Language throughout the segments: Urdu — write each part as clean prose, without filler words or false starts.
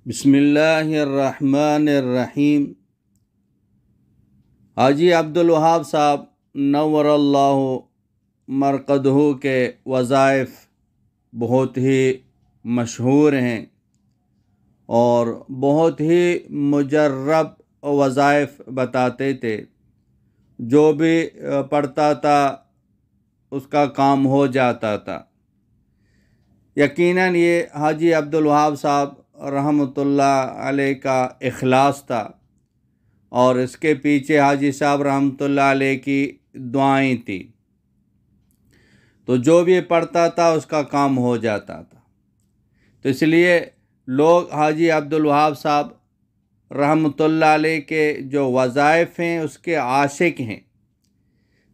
بسم اللہ الرحمن الرحیم۔ حاجی عبدالوہاب صاحب نور اللہ مرقدہ کے وظائف بہت ہی مشہور ہیں اور بہت ہی مجرب وظائف بتاتے تھے۔ جو بھی پڑھتا تھا اس کا کام ہو جاتا تھا۔ یقیناً یہ حاجی عبدالوہاب صاحب رحمۃ اللہ علیہ کا اخلاص تھا اور اس کے پیچھے حاجی صاحب رحمۃ اللہ علیہ کی دعائیں تھیں، تو جو بھی پڑھتا تھا اس کا کام ہو جاتا تھا۔ تو اس لیے لوگ حاجی عبدالوہاب صاحب رحمۃ اللہ علیہ کے جو وظائف ہیں اس کے عاشق ہیں۔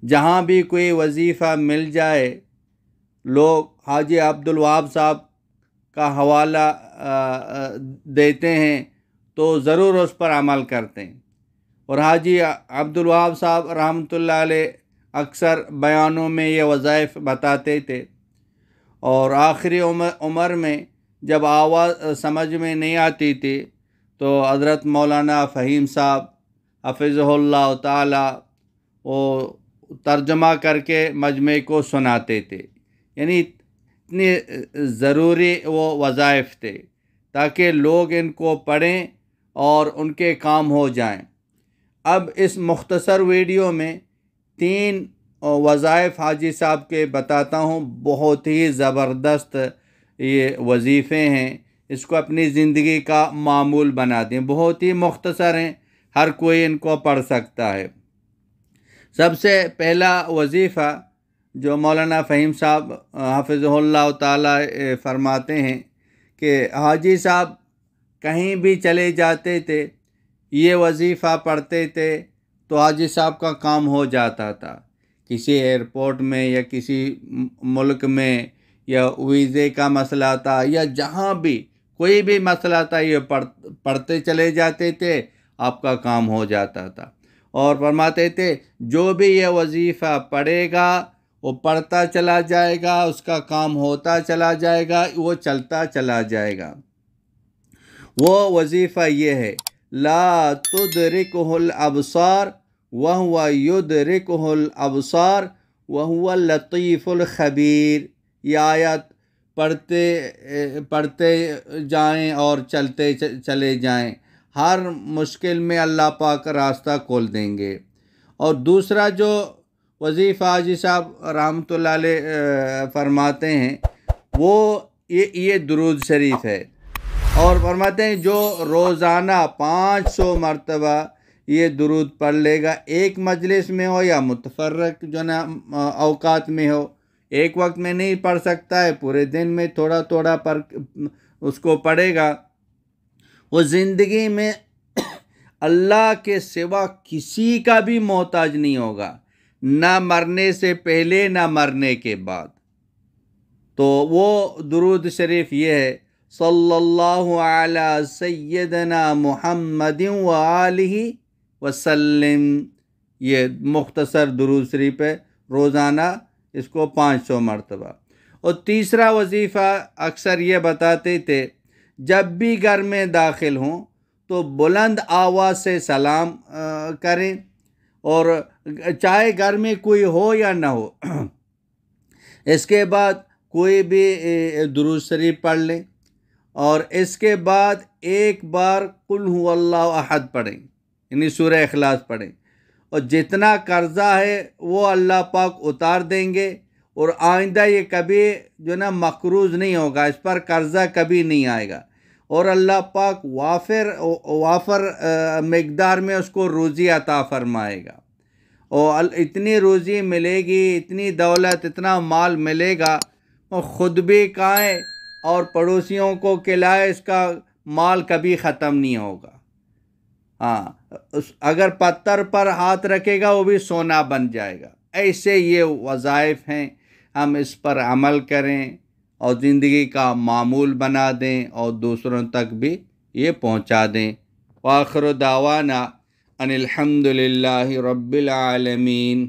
جہاں بھی کوئی وظیفہ مل جائے لوگ حاجی عبدالوہاب صاحب کا حوالہ دیتے ہیں تو ضرور اس پر عمل کرتے ہیں۔ اور حاجی عبدالوہاب صاحب رحمۃ اللہ علیہ اکثر بیانوں میں یہ وظائف بتاتے تھے، اور آخری عمر میں جب آواز سمجھ میں نہیں آتی تھی تو حضرت مولانا فہیم صاحب حفظہ اللہ تعالی وہ ترجمہ کر کے مجمع کو سناتے تھے۔ یعنی اتنی ضروری وہ وظائف تھے تاکہ لوگ ان کو پڑھیں اور ان کے کام ہو جائیں۔ اب اس مختصر ویڈیو میں 3 وظائف حاجی صاحب کے بتاتا ہوں۔ بہت ہی زبردست یہ وظیفے ہیں، اس کو اپنی زندگی کا معمول بنا دیں۔ بہت ہی مختصر ہیں، ہر کوئی ان کو پڑھ سکتا ہے۔ سب سے پہلا وظیفہ جو مولانا فہیم صاحب حفظہ اللہ تعالی فرماتے ہیں کہ حاجی صاحب کہیں بھی چلے جاتے تھے، یہ وظیفہ پڑھتے تھے تو حاجی صاحب کا کام ہو جاتا تھا۔ کسی ایئرپورٹ میں یا کسی ملک میں یا ویزے کا مسئلہ تھا یا جہاں بھی کوئی بھی مسئلہ تھا، یہ پڑھتے چلے جاتے تھے، آپ کا کام ہو جاتا تھا۔ اور فرماتے تھے جو بھی یہ وظیفہ پڑھے گا وہ پڑھتا چلا جائے گا، اس کا کام ہوتا چلا جائے گا، وہ چلتا چلا جائے گا۔ وہ وظیفہ یہ ہے، لا تدرکہ الابصار وہو یدرکہ الابصار وہو اللطیف الخبیر۔ یہ آیت پڑھتے جائیں اور چلتے چلے جائیں، ہر مشکل میں اللہ پاک راستہ کھول دیں گے۔ اور دوسرا جو وظیفہ حاجی صاحب رحمۃ اللہ علیہ فرماتے ہیں وہ یہ درود شریف ہے، اور فرماتے ہیں جو روزانہ 500 مرتبہ یہ درود پڑھ لے گا، ایک مجلس میں ہو یا متفرق جو نا اوقات میں ہو، ایک وقت میں نہیں پڑھ سکتا ہے، پورے دن میں تھوڑا تھوڑا اس کو پڑھے گا، وہ زندگی میں اللہ کے سوا کسی کا بھی محتاج نہیں ہوگا، نہ مرنے سے پہلے نہ مرنے کے بعد۔ تو وہ درود شریف یہ ہے، صلی اللہ علی سیدنا محمد وآلہ وسلم۔ یہ مختصر درود شریف ہے، روزانہ اس کو 500 مرتبہ۔ اور تیسرا وظیفہ اکثر یہ بتاتے تھے، جب بھی گھر میں داخل ہوں تو بلند آواز سے سلام کریں، اور چاہے گھر میں کوئی ہو یا نہ ہو، اس کے بعد کوئی بھی درود شریف پڑھ لیں، اور اس کے بعد ایک بار قل هو اللہ احد پڑھیں، یعنی سورہ اخلاص پڑھیں، اور جتنا قرضہ ہے وہ اللہ پاک اتار دیں گے، اور آئندہ یہ کبھی جو نا مقروض نہیں ہوگا، اس پر قرضہ کبھی نہیں آئے گا، اور اللہ پاک وافر مقدار میں اس کو روزی عطا فرمائے گا، اور اتنی روزی ملے گی، اتنی دولت، اتنا مال ملے گا، وہ خود بھی کھائے اور پڑوسیوں کو کھلائے، اس کا مال کبھی ختم نہیں ہوگا۔ ہاں، اگر پتھر پر ہاتھ رکھے گا وہ بھی سونا بن جائے گا۔ ایسے یہ وظائف ہیں، ہم اس پر عمل کریں اور زندگی کا معمول بنا دیں اور دوسروں تک بھی یہ پہنچا دیں۔ وآخر دعوانا ان الحمد للہ رب العالمین۔